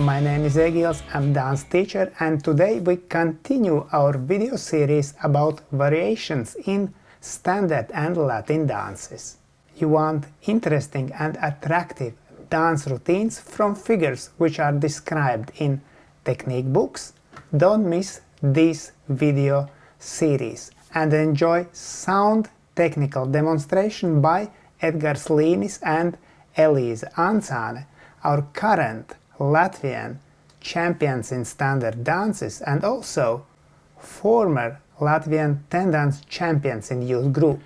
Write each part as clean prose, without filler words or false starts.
my name is Egils, I'm dance teacher, and today we continue our video series about variations in standard and Latin dances. You want interesting and attractive dance routines from figures which are described in technique books? Don't miss this video series and enjoy sound technical demonstration by Edgars Linis and Eliza Ancane, our current Latvian champions in standard dances and also former Latvian 10 dance champions in youth group.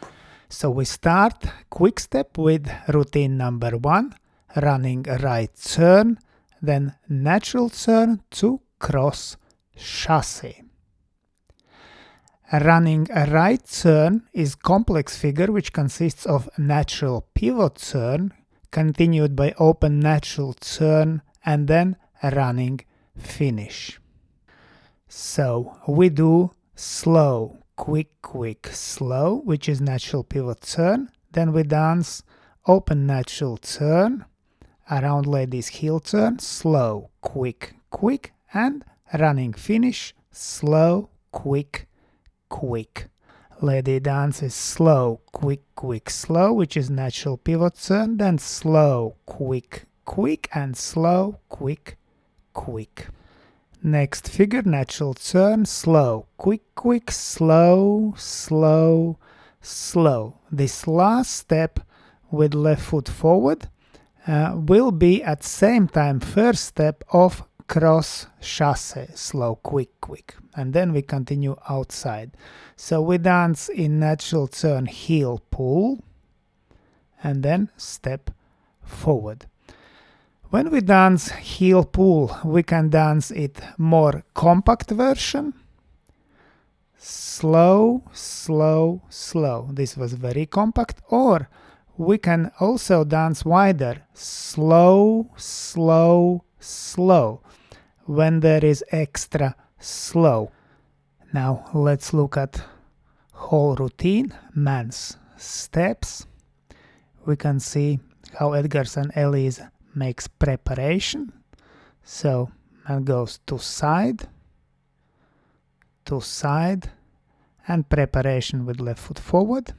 So we start Quickstep with routine number 1, running a right turn, then natural turn to cross chasse. Running a right turn is complex figure which consists of natural pivot turn, continued by open natural turn and then a running finish. So we do slow, quick, slow, which is natural pivot turn. Then we dance open natural turn, around ladies heel turn, slow, quick, and running finish, slow, quick. Lady dance is slow, quick, slow, which is natural pivot turn, then slow, quick, and slow, quick. Next figure, natural turn, slow, quick, slow. This last step with left foot forward will be at same time first step of cross chasse, slow, quick, and then we continue outside. So we dance in natural turn heel pull and then step forward. When we dance heel pull, we can dance it more compact version, slow. This was very compact. Or we can also dance wider, slow, when there is extra slow. Now let's look at whole routine, man's steps. We can see how Edgars and Eliza makes preparation. So man goes to side, and preparation with left foot forward,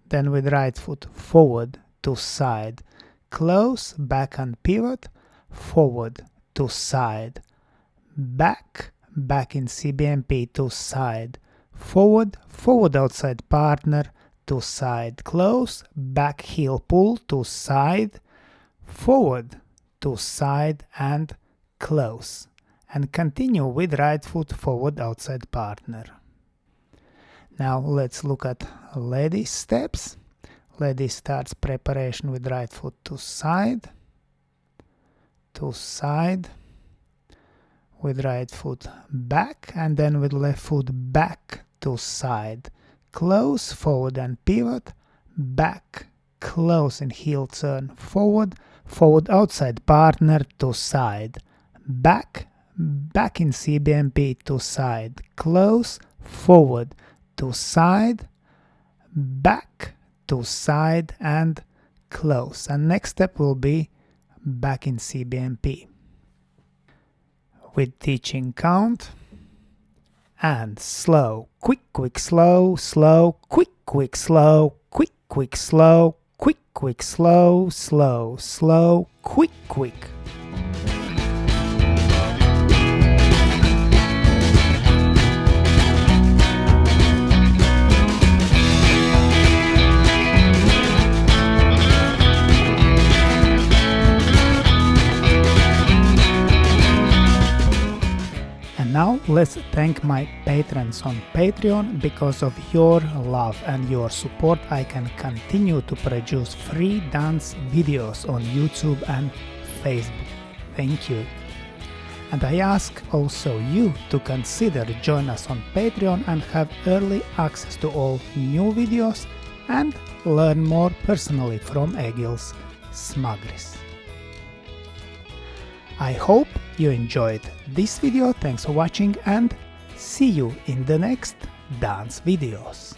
then with right foot forward to side, close, back and pivot, forward to side, back in CBMP to side, forward outside partner to side, close, back heel pull to side, forward to side and close, and continue with right foot forward outside partner. Now let's look at lady steps. Lady starts preparation with right foot to side, with right foot back, and then with left foot back to side, close, forward and pivot, back, close in heel turn, forward outside partner to side, back in CBMP to side, close, forward to side, back to side and close. And next step will be back in CBMP. With teaching count and slow, quick, slow, quick, slow, quick, slow, quick, slow, quick. Now let's thank my patrons on Patreon. Because of your love and your support, I can continue to produce free dance videos on YouTube and Facebook. Thank you. And I ask also you to consider join us on Patreon and have early access to all new videos and learn more personally from Egils Smagris. I hope you enjoyed this video, thanks for watching and see you in the next dance videos.